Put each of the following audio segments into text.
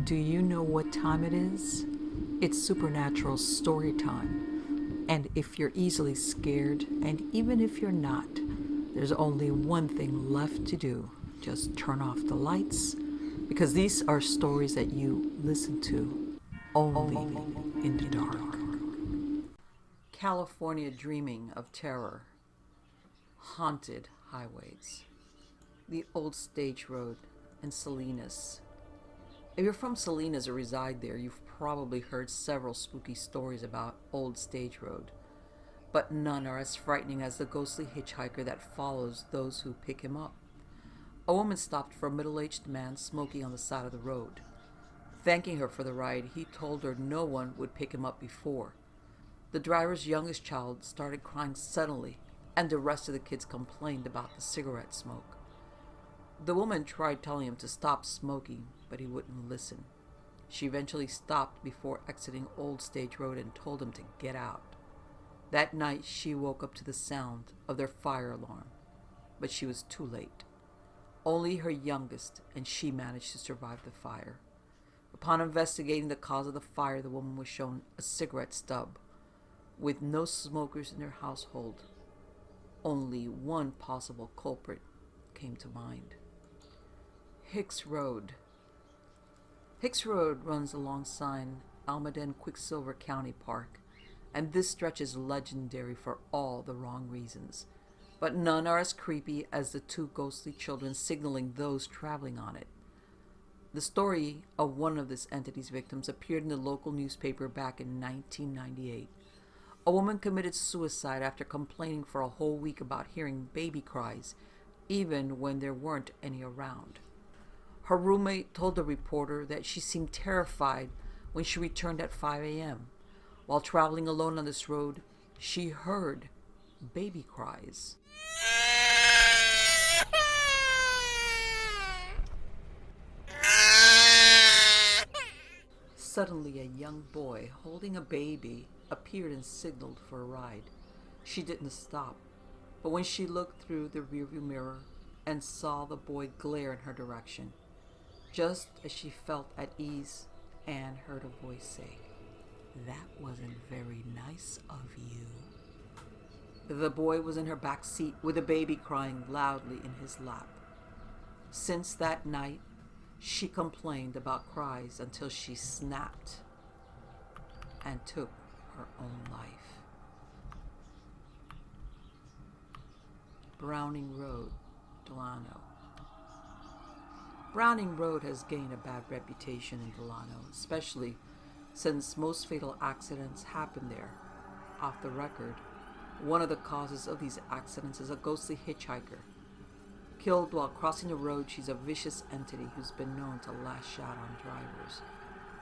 Do you know what time it is? It's supernatural story time. And if you're easily scared, and even if you're not, there's only one thing left to do. Just turn off the lights, because these are stories that you listen to only in the dark. California dreaming of terror. Haunted highways. The old stage road in Salinas. If you're from Salinas or reside there, you've probably heard several spooky stories about Old Stage Road, but none are as frightening as the ghostly hitchhiker that follows those who pick him up. A woman stopped for a middle-aged man smoking on the side of the road. Thanking her for the ride, he told her no one would pick him up before. The driver's youngest child started crying suddenly, and the rest of the kids complained about the cigarette smoke. The woman tried telling him to stop smoking, but he wouldn't listen. She eventually stopped before exiting Old Stage Road and told him to get out. That night, she woke up to the sound of their fire alarm, but she was too late. Only her youngest and she managed to survive the fire. Upon investigating the cause of the fire, the woman was shown a cigarette stub. With no smokers in their household, only one possible culprit came to mind. Hicks Road. Hicks Road runs alongside Almaden Quicksilver County Park, and this stretch is legendary for all the wrong reasons. But none are as creepy as the two ghostly children signaling those traveling on it. The story of one of this entity's victims appeared in the local newspaper back in 1998. A woman committed suicide after complaining for a whole week about hearing baby cries, even when there weren't any around. Her roommate told the reporter that she seemed terrified when she returned at 5 a.m. While traveling alone on this road, she heard baby cries. Suddenly, a young boy holding a baby appeared and signaled for a ride. She didn't stop, but when she looked through the rearview mirror and saw the boy glare in her direction, just as she felt at ease, Anne heard a voice say, "That wasn't very nice of you." The boy was in her back seat with a baby crying loudly in his lap. Since that night, she complained about cries until she snapped and took her own life. Browning Road, Delano. Browning Road has gained a bad reputation in Delano, especially since most fatal accidents happen there. Off the record, one of the causes of these accidents is a ghostly hitchhiker. Killed while crossing the road, she's a vicious entity who's been known to lash out on drivers.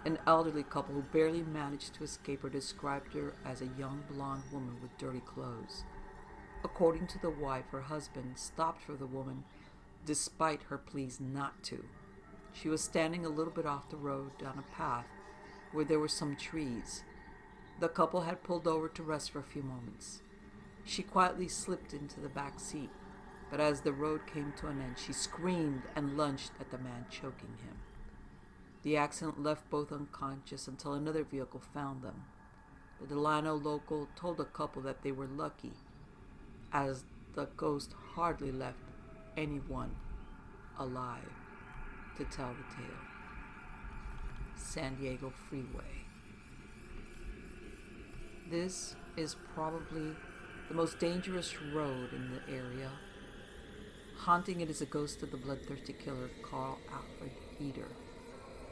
An elderly couple who barely managed to escape her described her as a young blonde woman with dirty clothes. According to the wife, her husband stopped for the woman despite her pleas not to. She was standing a little bit off the road down a path where there were some trees. The couple had pulled over to rest for a few moments. She quietly slipped into the back seat, but as the road came to an end, she screamed and lunged at the man choking him. The accident left both unconscious until another vehicle found them. The Delano local told the couple that they were lucky, as the ghost hardly left anyone alive to tell the tale. San Diego Freeway. This is probably the most dangerous road in the area. Haunting it is a ghost of the bloodthirsty killer Carl Alfred Eder.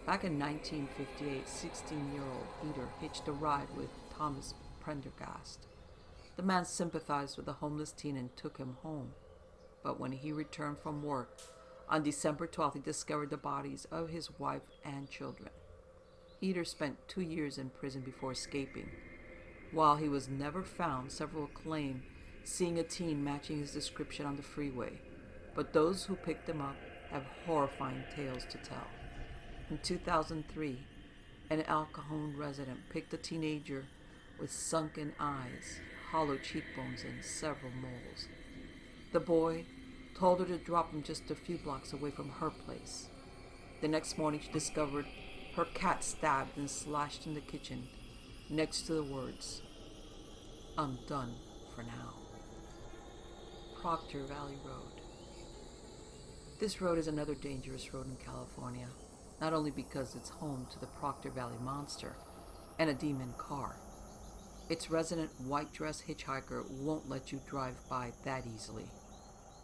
Back in 1958, 16-year-old Eder hitched a ride with Thomas Prendergast. The man sympathized with the homeless teen and took him home. But when he returned from work, on December 12th, he discovered the bodies of his wife and children. Eder spent 2 years in prison before escaping. While he was never found, several claim seeing a teen matching his description on the freeway, but those who picked him up have horrifying tales to tell. In 2003, an El Cajon resident picked a teenager with sunken eyes, hollow cheekbones, and several moles. The boy told her to drop him just a few blocks away from her place. The next morning, she discovered Her cat stabbed and slashed in the kitchen, next to the words, "I'm done for now." Proctor Valley Road. This road is another dangerous road in California, not only because it's home to the Proctor Valley Monster and a demon car. Its resident white dress hitchhiker won't let you drive by that easily.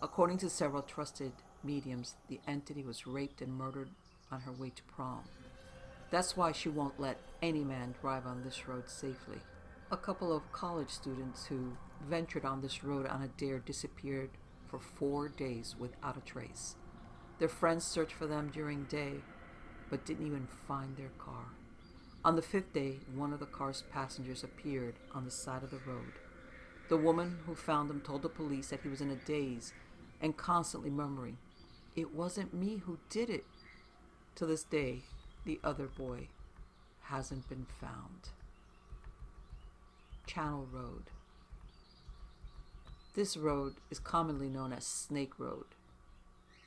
According to several trusted mediums, the entity was raped and murdered on her way to prom. That's why she won't let any man drive on this road safely. A couple of college students who ventured on this road on a dare disappeared for 4 days without a trace. Their friends searched for them during the day, but didn't even find their car. On the 5th day, one of the car's passengers appeared on the side of the road. The woman who found him told the police that he was in a daze and constantly murmuring, "It wasn't me who did it." To this day, the other boy hasn't been found. Channel Road. This road is commonly known as Snake Road,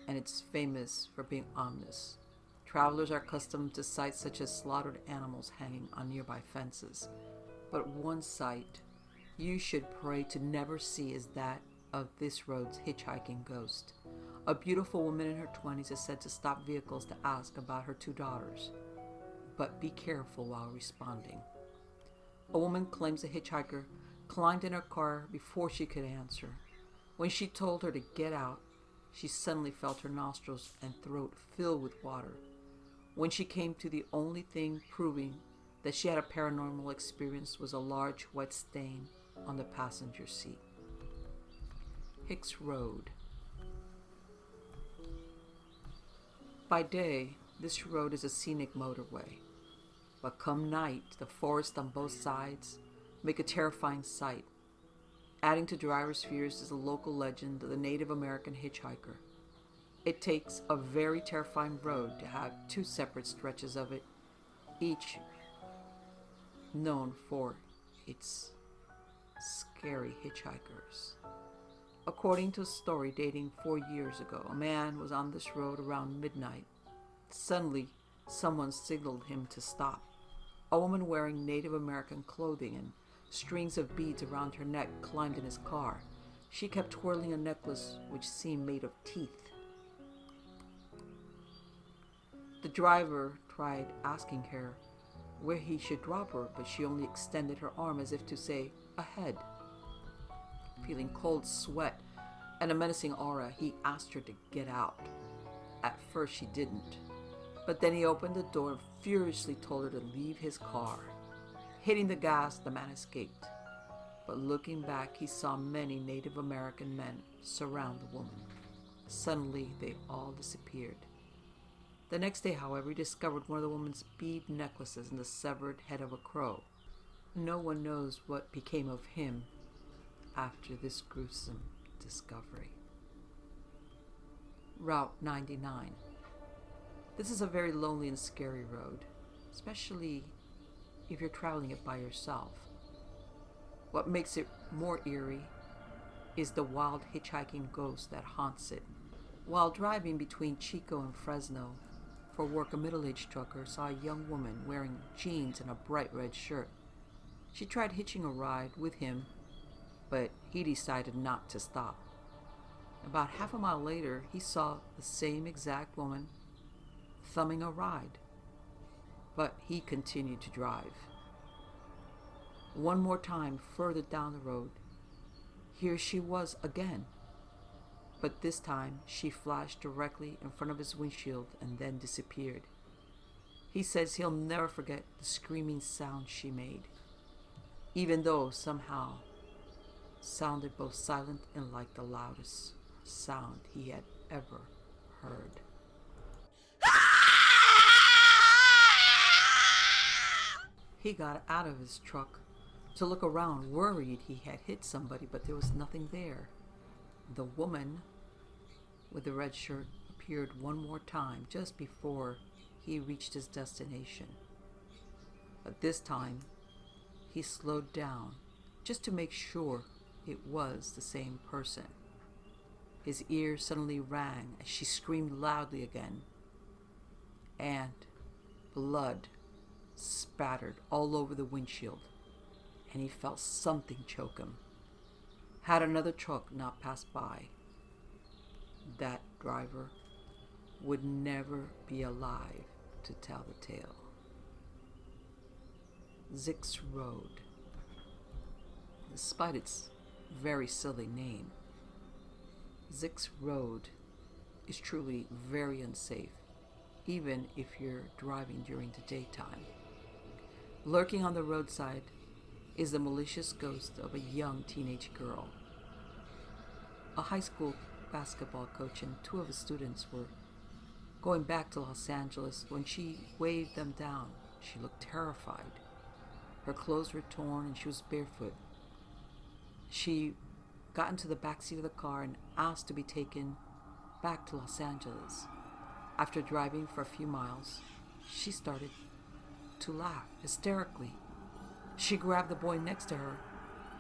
and it's famous for being ominous. Travelers are accustomed to sights such as slaughtered animals hanging on nearby fences. But one sight you should pray to never see is that of this road's hitchhiking ghost. A beautiful woman in her 20s is said to stop vehicles to ask about her 2 daughters, but be careful while responding. A woman claims a hitchhiker climbed in her car before she could answer. When she told her to get out, she suddenly felt her nostrils and throat fill with water. When she came to the only thing proving that she had a paranormal experience was a large wet stain on the passenger seat. Hicks Road. By day, this road is a scenic motorway, but come night, the forest on both sides make a terrifying sight. Adding to drivers' fears is the local legend of the Native American hitchhiker. It takes a very terrifying road to have 2 separate stretches of it, each known for its scary hitchhikers. According to a story dating 4 years ago, a man was on this road around midnight. Suddenly, someone signaled him to stop. A woman wearing Native American clothing and strings of beads around her neck climbed in his car. She kept twirling a necklace which seemed made of teeth. The driver tried asking her where he should drop her, but she only extended her arm as if to say, "Ahead." Feeling cold sweat and a menacing aura, he asked her to get out. At first she didn't, but then he opened the door and furiously told her to leave his car. Hitting the gas, the man escaped, but looking back, he saw many Native American men surround the woman. Suddenly, they all disappeared. The next day, however, he discovered one of the woman's bead necklaces in the severed head of a crow. No one knows what became of him after this gruesome discovery. Route 99. This is a very lonely and scary road, especially if you're traveling it by yourself. What makes it more eerie is the wild hitchhiking ghost that haunts it. While driving between Chico and Fresno for work, a middle-aged trucker saw a young woman wearing jeans and a bright red shirt. She tried hitching a ride with him, but he decided not to stop. About half a mile later, he saw the same exact woman thumbing a ride, but he continued to drive. One more time further down the road, here she was again, but this time she flashed directly in front of his windshield and then disappeared. He says he'll never forget the screaming sound she made, even though somehow sounded both silent and like the loudest sound he had ever heard. He got out of his truck to look around, worried he had hit somebody, but there was nothing there. The woman with the red shirt appeared one more time just before he reached his destination. But this time, he slowed down just to make sure it was the same person. His ears suddenly rang as she screamed loudly again. And Blood spattered all over the windshield, and he felt something choke him. Had another truck not passed by, that driver would never be alive to tell the tale. Zix Road. Despite its very silly name, Zix Road is truly very unsafe, even if you're driving during the daytime. Lurking on the roadside is the malicious ghost of a young teenage girl. A high school basketball coach and two of his students were going back to Los Angeles when she waved them down. She looked terrified. Her clothes were torn and she was barefoot. She got into the back seat of the car and asked to be taken back to Los Angeles. After driving for a few miles, she started to laugh hysterically. She grabbed the boy next to her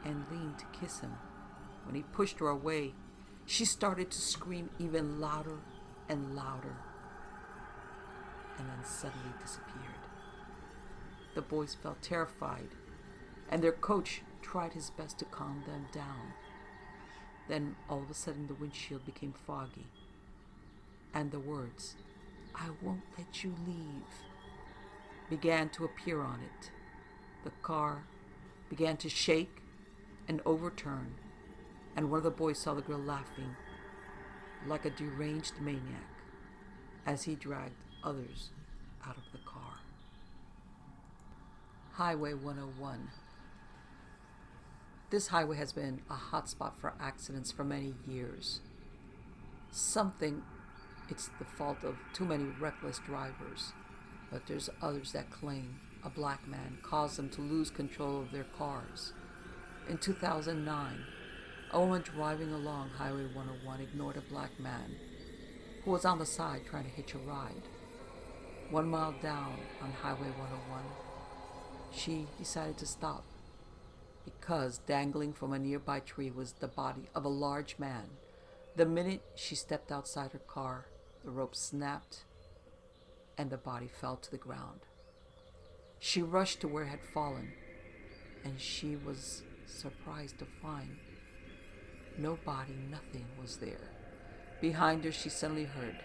and leaned to kiss him. When he pushed her away, she started to scream even louder and louder, and then suddenly disappeared. The boys felt terrified, and their coach tried his best to calm them down. Then all of a sudden the windshield became foggy, and the words, "I won't let you leave," began to appear on it. The car began to shake and overturn, and one of the boys saw the girl laughing like a deranged maniac as he dragged others out of the car. Highway 101. This highway has been a hotspot for accidents for many years. Some think it's the fault of too many reckless drivers, but there's others that claim a black man caused them to lose control of their cars. In 2009, a woman driving along Highway 101 ignored a black man who was on the side trying to hitch a ride. 1 mile down on Highway 101, she decided to stop because dangling from a nearby tree was the body of a large man. The minute she stepped outside her car, the rope snapped and the body fell to the ground. She rushed to where it had fallen, and she was surprised to find no body, nothing was there. Behind her, she suddenly heard,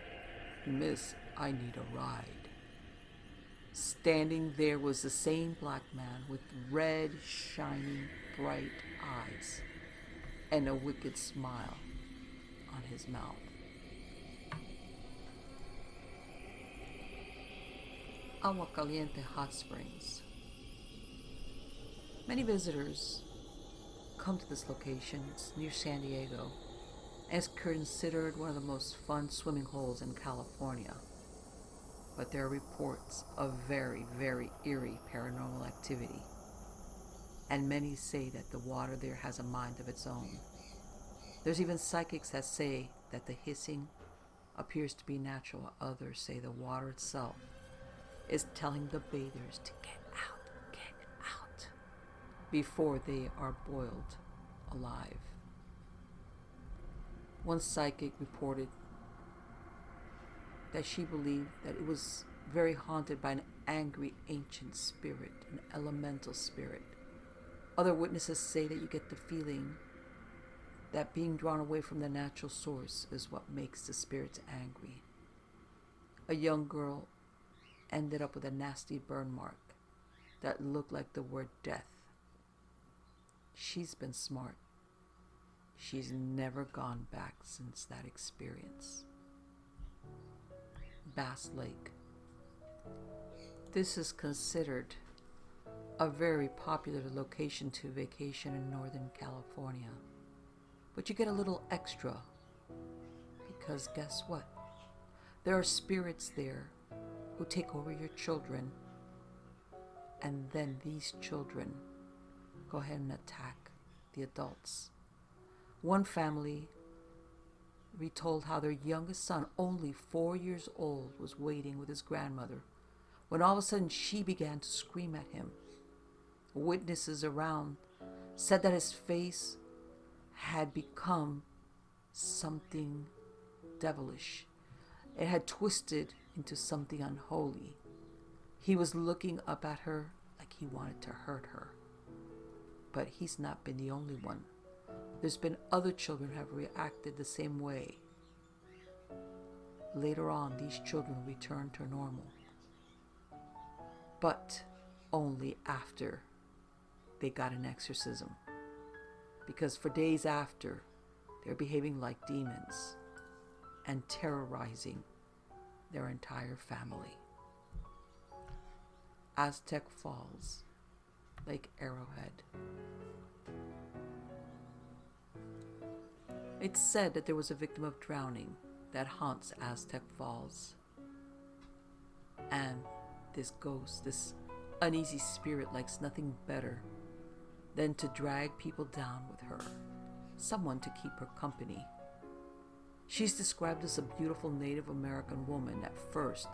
"Miss, I need a ride." Standing there was the same black man with red, shining, bright eyes and a wicked smile on his mouth. Agua Caliente Hot Springs. Many visitors come to this location. It's near San Diego, and it's considered one of the most fun swimming holes in California. But there are reports of very, very eerie paranormal activity, and many say that the water there has a mind of its own. There's even psychics that say that the hissing appears to be natural, while others say the water itself is telling the bathers to get out, before they are boiled alive. One psychic reported that she believed that it was very haunted by an angry ancient spirit, an elemental spirit. Other witnesses say that you get the feeling that being drawn away from the natural source is what makes the spirits angry. A young girl ended up with a nasty burn mark that looked like the word death. She's been smart. She's never gone back since that experience. Bass Lake. This is considered a very popular location to vacation in Northern California. But you get a little extra because guess what? There are spirits there who take over your children, and then these children go ahead and attack the adults. One family retold how their youngest son, only 4 years old, was waiting with his grandmother when all of a sudden she began to scream at him. Witnesses around said that his face had become something devilish. It had twisted into something unholy. He was looking up at her like he wanted to hurt her. But he's not been the only one. There's been other children who have reacted the same way. Later on, these children returned to normal. But only after they got an exorcism. Because for days after, they're behaving like demons and terrorizing their entire family. Aztec Falls, Lake Arrowhead. It's said that there was a victim of drowning that haunts Aztec Falls. And this ghost, this uneasy spirit, likes nothing better than to drag people down with her, someone to keep her company. She's described as a beautiful Native American woman at first,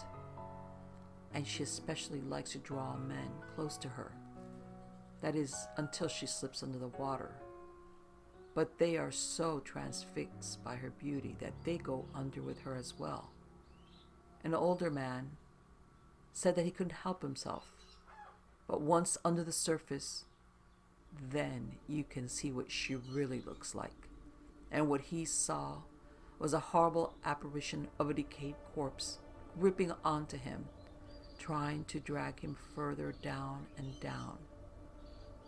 and she especially likes to draw men close to her. That is, until she slips under the water. But they are so transfixed by her beauty that they go under with her as well. An older man said that he couldn't help himself, but once under the surface, then you can see what she really looks like. And what he saw was a horrible apparition of a decayed corpse gripping onto him, trying to drag him further down and down.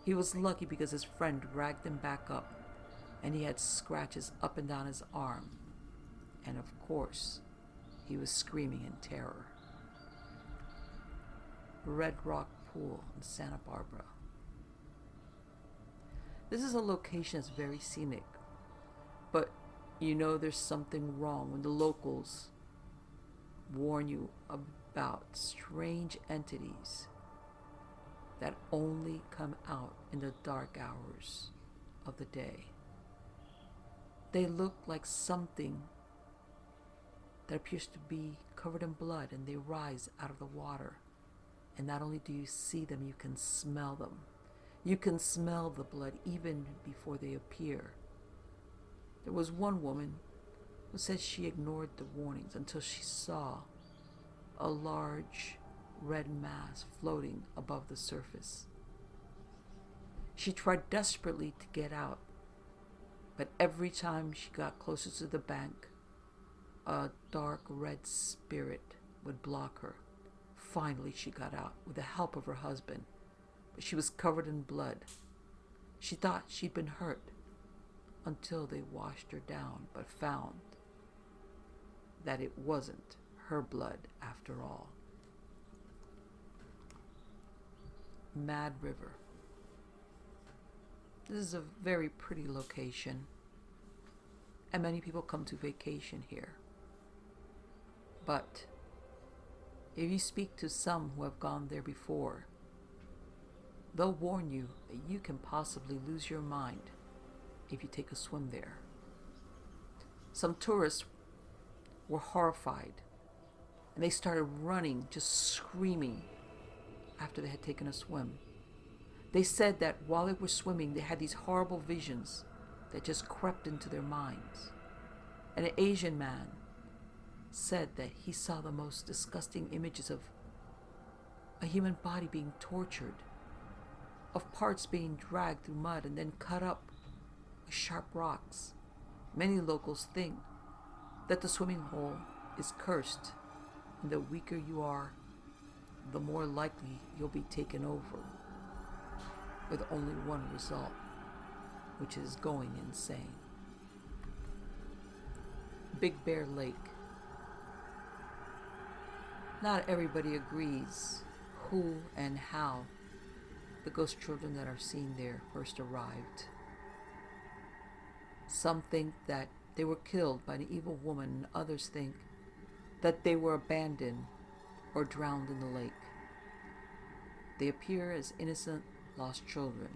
He was lucky because his friend dragged him back up, and he had scratches up and down his arm. And of course, he was screaming in terror. Red Rock Pool in Santa Barbara. This is a location that's very scenic, but you know there's something wrong when the locals warn you about strange entities that only come out in the dark hours of the day. They look like something that appears to be covered in blood, and they rise out of the water. And not only do you see them, you can smell them. You can smell the blood even before they appear. There was one woman who said she ignored the warnings until she saw a large red mass floating above the surface. She tried desperately to get out, but every time she got closer to the bank, a dark red spirit would block her. Finally, she got out with the help of her husband, but she was covered in blood. She thought she'd been hurt until they washed her down, but found that it wasn't her blood after all. Mad River. This is a very pretty location, and many people come to vacation here. But if you speak to some who have gone there before, they'll warn you that you can possibly lose your mind if you take a swim there. Some tourists were horrified, and they started running, just screaming after they had taken a swim. They said that while they were swimming, they had these horrible visions that just crept into their minds. And an Asian man said that he saw the most disgusting images of a human body being tortured, of parts being dragged through mud and then cut up with sharp rocks. Many locals think that the swimming hole is cursed, and the weaker you are, the more likely you'll be taken over, with only one result, which is going insane. Big Bear Lake. Not everybody agrees who and how the ghost children that are seen there first arrived. Some think that they were killed by an evil woman, and others think that they were abandoned or drowned in the lake. They appear as innocent lost children,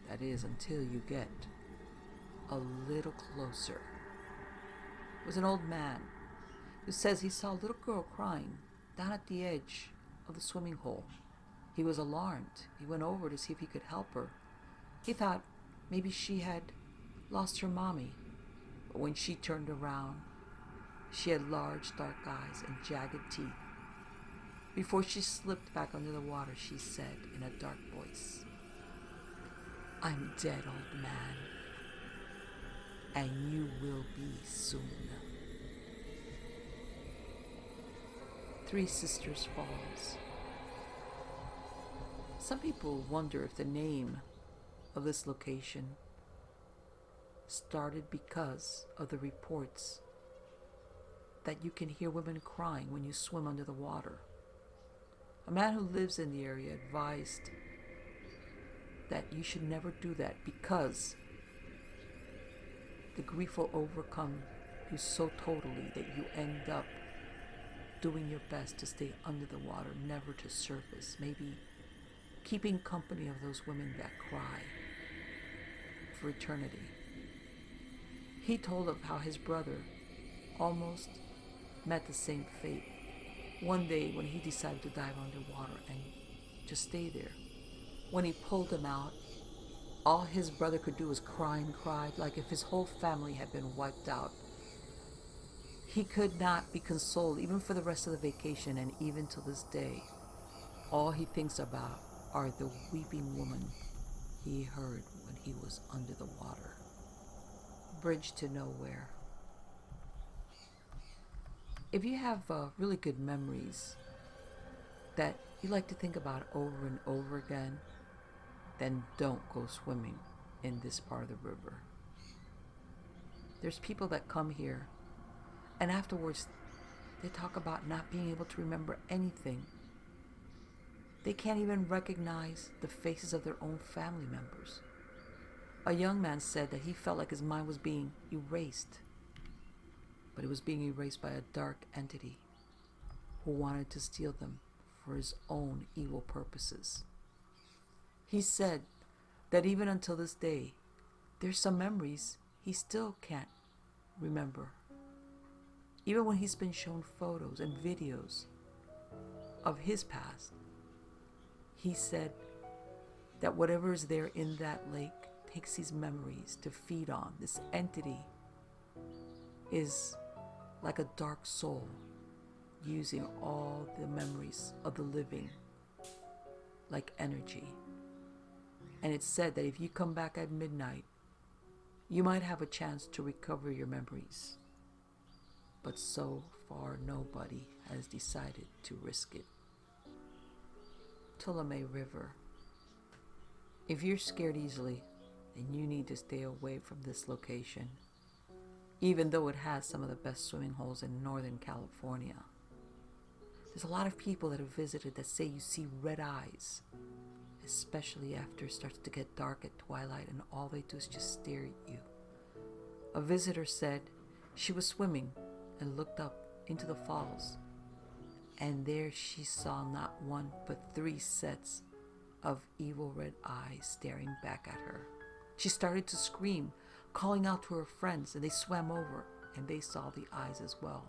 that is, until you get a little closer. It was an old man who says he saw a little girl crying down at the edge of the swimming hole. He was alarmed. He went over to see if he could help her. He thought maybe she had lost her mommy, but when she turned around, she had large dark eyes and jagged teeth. Before she slipped back under the water, she said in a dark voice, "I'm dead, old man, and you will be soon." Three Sisters Falls. Some people wonder if the name of this location started because of the reports that you can hear women crying when you swim under the water. A man who lives in the area advised that you should never do that because the grief will overcome you so totally that you end up doing your best to stay under the water, never to surface, maybe keeping company of those women that cry for eternity. He told of how his brother almost met the same fate one day when he decided to dive underwater and just stay there. When he pulled him out, all his brother could do was cry and cry, like if his whole family had been wiped out. He could not be consoled even for the rest of the vacation, and even till this day, all he thinks about are the weeping woman he heard when he was under the water. Bridge to Nowhere. If you have really good memories that you like to think about over and over again, then don't go swimming in this part of the river. There's people that come here and afterwards they talk about not being able to remember anything. They can't even recognize the faces of their own family members. A young man said that he felt like his mind was being erased, but it was being erased by a dark entity who wanted to steal them for his own evil purposes. He said that even until this day, there's some memories he still can't remember. Even when he's been shown photos and videos of his past, he said that whatever is there in that lake takes these memories to feed on. This entity is like a dark soul using all the memories of the living like energy. And it's said that if you come back at midnight, you might have a chance to recover your memories. But so far, nobody has decided to risk it. Tuolumne River. If you're scared easily, then you need to stay away from this location, even though it has some of the best swimming holes in Northern California. There's a lot of people that have visited that say you see red eyes, especially after it starts to get dark at twilight and all they do is just stare at you. A visitor said she was swimming and looked up into the falls, and there she saw not one but 3 sets of evil red eyes staring back at her. She started to scream, calling out to her friends, and they swam over and they saw the eyes as well.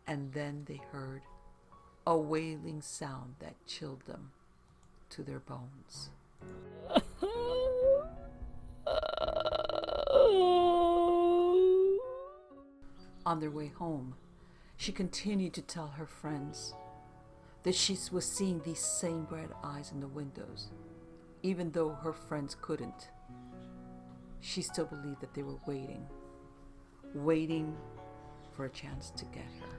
And then they heard a wailing sound that chilled them to their bones. On their way home, she continued to tell her friends that she was seeing these same red eyes in the windows. Even though her friends couldn't, she still believed that they were waiting for a chance to get her.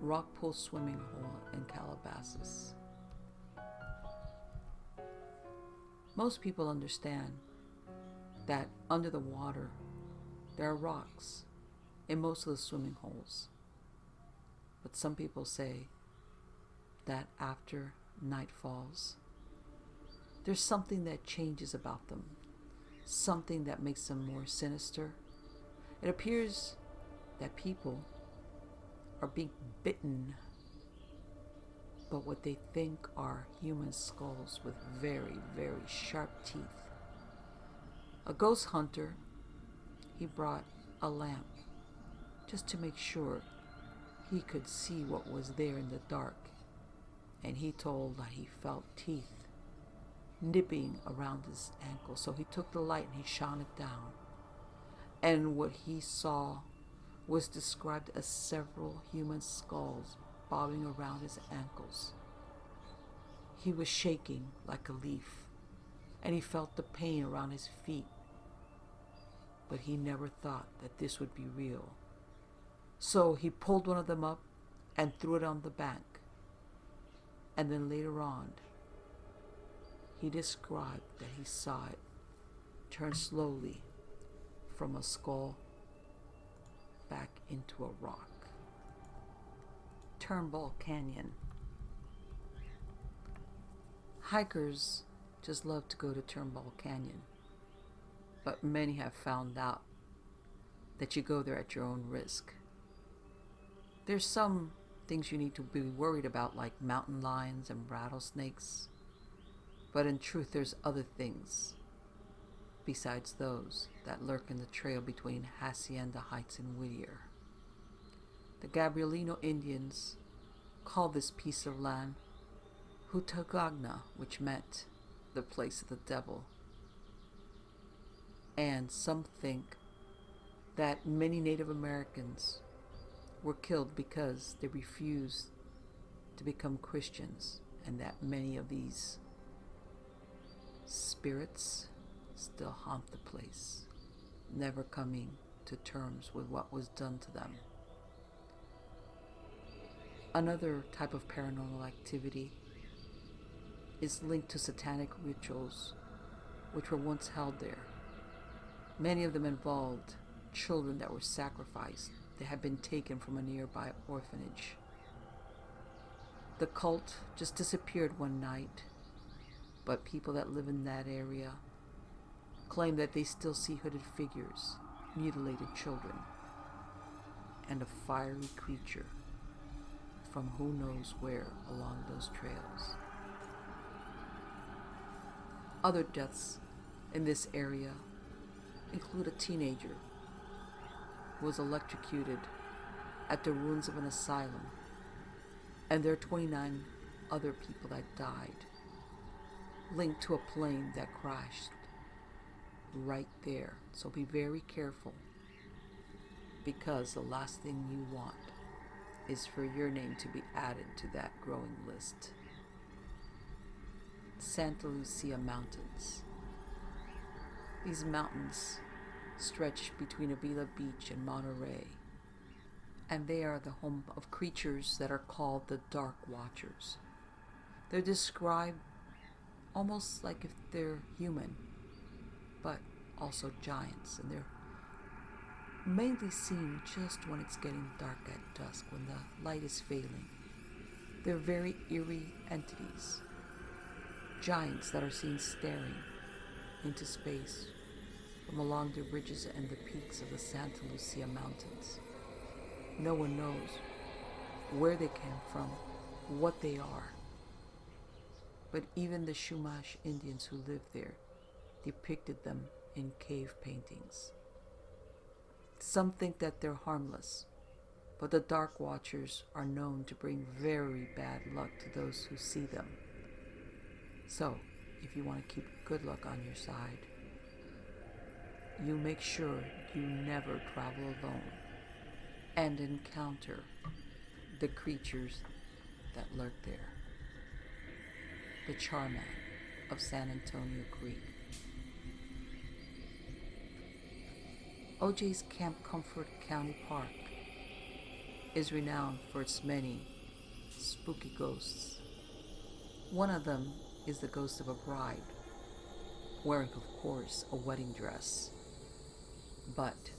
Rockpool Swimming Hole in Calabasas. Most people understand that under the water there are rocks in most of the swimming holes. But some people say that after night falls, there's something that changes about them, something that makes them more sinister. It appears that people are being bitten, but what they think are human skulls with very, very sharp teeth. A ghost hunter, he brought a lamp just to make sure he could see what was there in the dark, and he told that he felt teeth nipping around his ankle. So he took the light and he shone it down, and what he saw was described as several human skulls bobbing around his ankles. He was shaking like a leaf, and he felt the pain around his feet. But he never thought that this would be real. So he pulled one of them up and threw it on the bank. And then later on, he described that he saw it turn slowly from a skull back into a rock. Turnbull Canyon. Hikers just love to go to Turnbull Canyon, but many have found out that you go there at your own risk. There's some things you need to be worried about, like mountain lions and rattlesnakes, but in truth there's other things besides those that lurk in the trail between Hacienda Heights and Whittier. The Gabrielino Indians call this piece of land Hutagagna, which meant the place of the devil. And some think that many Native Americans were killed because they refused to become Christians, and that many of these spirits still haunt the place, never coming to terms with what was done to them. Another type of paranormal activity is linked to satanic rituals which were once held there. Many of them involved children that were sacrificed that had been taken from a nearby orphanage. The cult just disappeared one night, but people that live in that area claim that they still see hooded figures, mutilated children, and a fiery creature from who knows where along those trails. Other deaths in this area include a teenager who was electrocuted at the ruins of an asylum, and there are 29 other people that died, linked to a plane that crashed right there. So be very careful, because the last thing you want is for your name to be added to that growing list. Santa Lucia Mountains. These mountains stretch between Avila Beach and Monterey, and they are the home of creatures that are called the Dark Watchers. They're described almost like if they're human, but also giants, and they're mainly seen just when it's getting dark at dusk, when the light is failing. They're very eerie entities, giants that are seen staring into space from along the ridges and the peaks of the Santa Lucia Mountains. No one knows where they came from, what they are, but even the Chumash Indians who lived there depicted them in cave paintings. Some think that they're harmless, but the Dark Watchers are known to bring very bad luck to those who see them. So, if you want to keep good luck on your side, you make sure you never travel alone and encounter the creatures that lurk there. The Charman of San Antonio Creek. OJ's Camp Comfort County Park is renowned for its many spooky ghosts. One of them is the ghost of a bride, wearing, of course, a wedding dress, but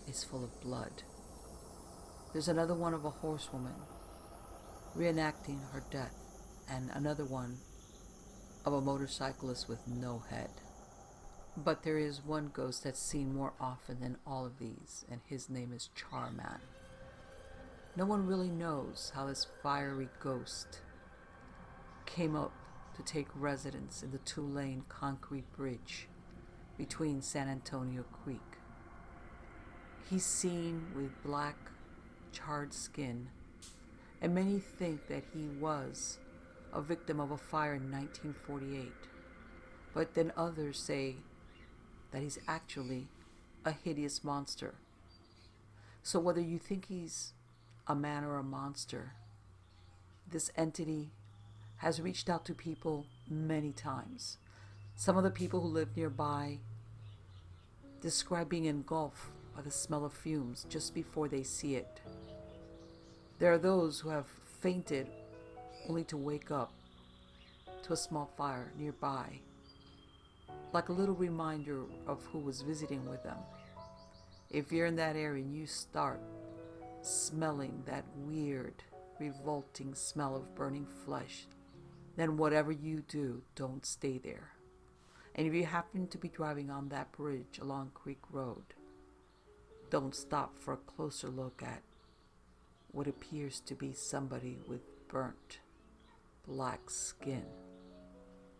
is full of blood. There's another one of a horsewoman reenacting her death, and another one of a motorcyclist with no head. But there is one ghost that's seen more often than all of these, and his name is Charman. No one really knows how this fiery ghost came up to take residence in the 2-lane concrete bridge between San Antonio Creek. He's seen with black, charred skin, and many think that he was a victim of a fire in 1948. But then others say that he's actually a hideous monster. So whether you think he's a man or a monster, this entity has reached out to people many times. Some of the people who live nearby describe being engulfed by the smell of fumes just before they see it. There are those who have fainted only to wake up to a small fire nearby, like a little reminder of who was visiting with them. If you're in that area and you start smelling that weird, revolting smell of burning flesh, then whatever you do, don't stay there. And if you happen to be driving on that bridge along Creek Road, don't stop for a closer look at what appears to be somebody with burnt black skin.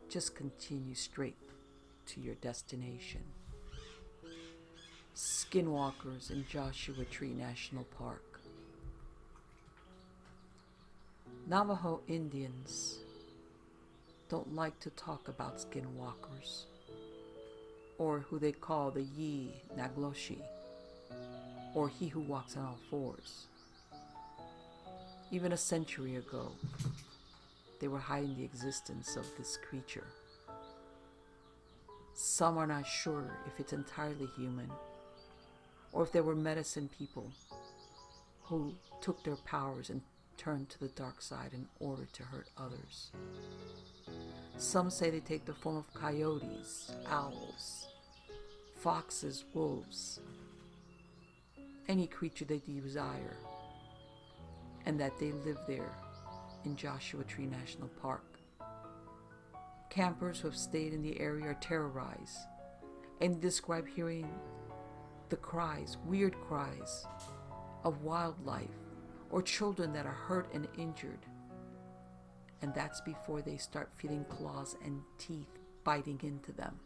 Just continue straight to your destination. Skinwalkers in Joshua Tree National Park. Navajo Indians don't like to talk about skinwalkers, or who they call the Yi Nagloshi, or he who walks on all fours. Even a century ago, they were hiding the existence of this creature. Some are not sure if it's entirely human, or if they were medicine people who took their powers and turned to the dark side in order to hurt others. Some say they take the form of coyotes, owls, foxes, wolves, any creature they desire, and that they live there in Joshua Tree National Park. Campers who have stayed in the area are terrorized and describe hearing the cries, weird cries of wildlife or children that are hurt and injured. And that's before they start feeling claws and teeth biting into them.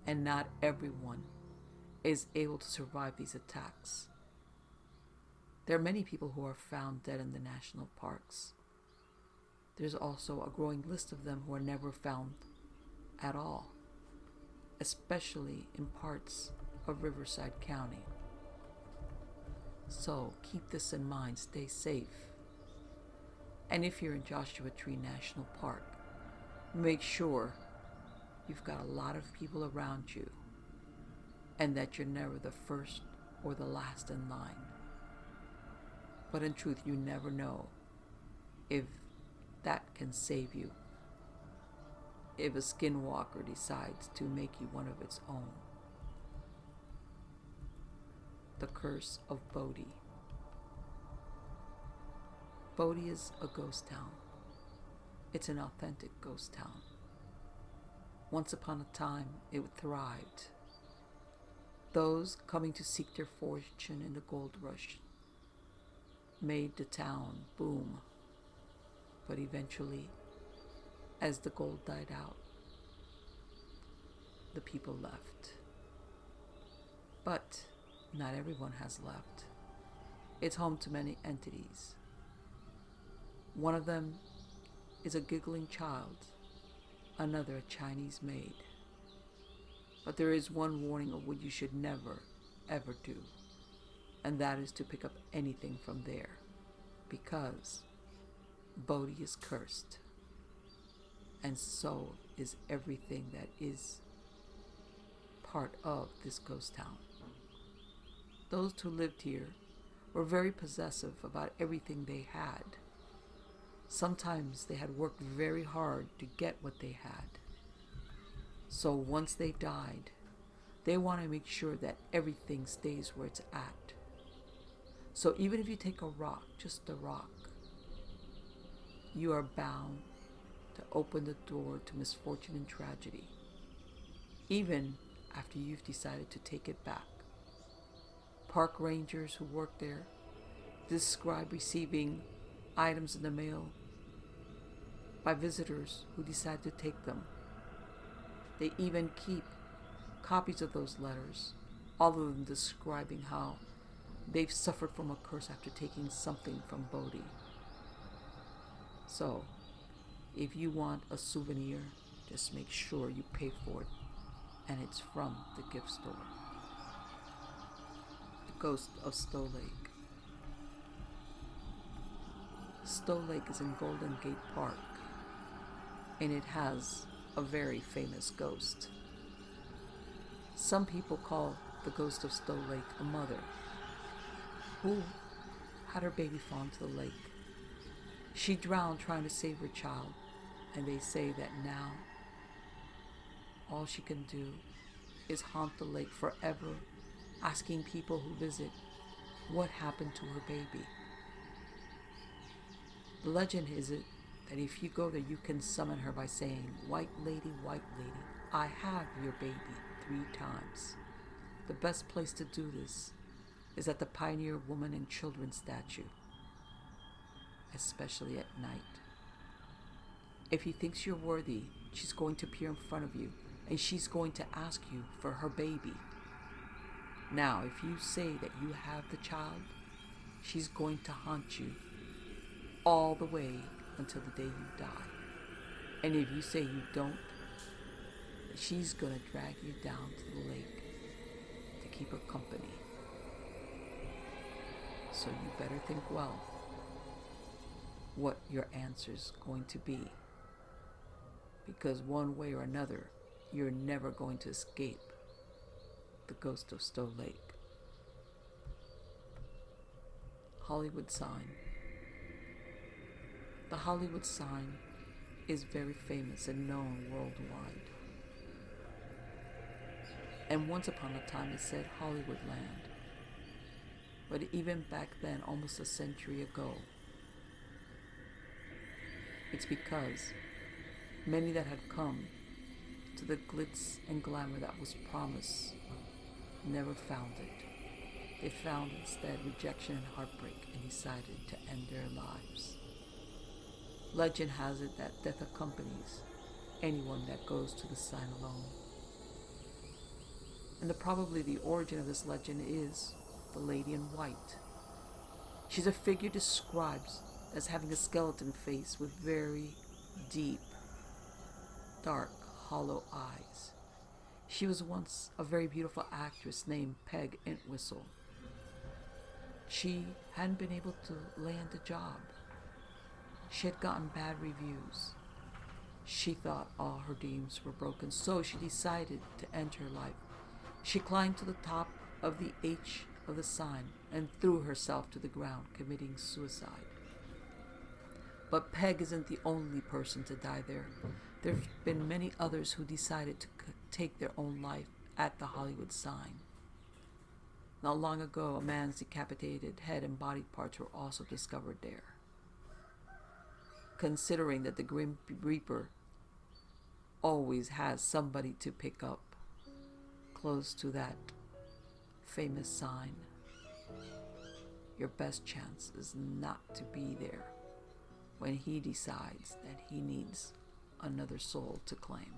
And not everyone is able to survive these attacks. There are many people who are found dead in the national parks. There's also a growing list of them who are never found at all, especially in parts of Riverside County. So keep this in mind, stay safe. And if you're in Joshua Tree National Park, make sure you've got a lot of people around you and that you're never the first or the last in line. But in truth, you never know if that can save you, if a skinwalker decides to make you one of its own. The Curse of Bodie. Bodie is a ghost town. It's an authentic ghost town. Once upon a time, it thrived. Those coming to seek their fortune in the gold rush made the town boom. But eventually, as the gold died out, the people left. But not everyone has left. It's home to many entities. One of them is a giggling child, another a Chinese maid. But there is one warning of what you should never, ever do, and that is to pick up anything from there, because Bodie is cursed, and so is everything that is part of this ghost town. Those who lived here were very possessive about everything they had. Sometimes they had worked very hard to get what they had. So once they died, they want to make sure that everything stays where it's at. So even if you take a rock, just a rock, you are bound to open the door to misfortune and tragedy, even after you've decided to take it back. Park rangers who work there describe receiving items in the mail by visitors who decide to take them. They even keep copies of those letters, all of them describing how they've suffered from a curse after taking something from Bodie. So, if you want a souvenir, just make sure you pay for it, and it's from the gift store. The ghost of Stow Lake. Stow Lake is in Golden Gate Park, and it has a very famous ghost. Some people call the ghost of Stow Lake a mother who had her baby fall into the lake. She drowned trying to save her child, and they say that now all she can do is haunt the lake forever, asking people who visit what happened to her baby. The legend is it that if you go there, you can summon her by saying, white lady, I have your baby 3 times. The best place to do this is at the Pioneer Woman and Children statue, especially at night. If he thinks you're worthy, she's going to appear in front of you, and she's going to ask you for her baby. Now, if you say that you have the child, she's going to haunt you all the way until the day you die. And if you say you don't, she's going to drag you down to the lake to keep her company. So you better think well what your answer's going to be. Because one way or another, you're never going to escape the ghost of Stow Lake. Hollywood sign. The Hollywood sign is very famous and known worldwide. And once upon a time it said Hollywood Land. But even back then, almost a century ago, it's because many that had come to the glitz and glamour that was promised never found it. They found instead rejection and heartbreak and decided to end their lives. Legend has it that death accompanies anyone that goes to the sign alone. And probably the origin of this legend is the Lady in White. She's a figure described as having a skeleton face with very deep, dark, hollow eyes. She was once a very beautiful actress named Peg Entwistle. She hadn't been able to land a job. She had gotten bad reviews. She thought all her dreams were broken, so she decided to end her life. She climbed to the top of the H of the sign and threw herself to the ground, committing suicide. But Peg isn't the only person to die there. There have been many others who decided to take their own life at the Hollywood sign. Not long ago, a man's decapitated head and body parts were also discovered there. Considering that the Grim Reaper always has somebody to pick up close to that famous sign, your best chance is not to be there when he decides that he needs another soul to claim.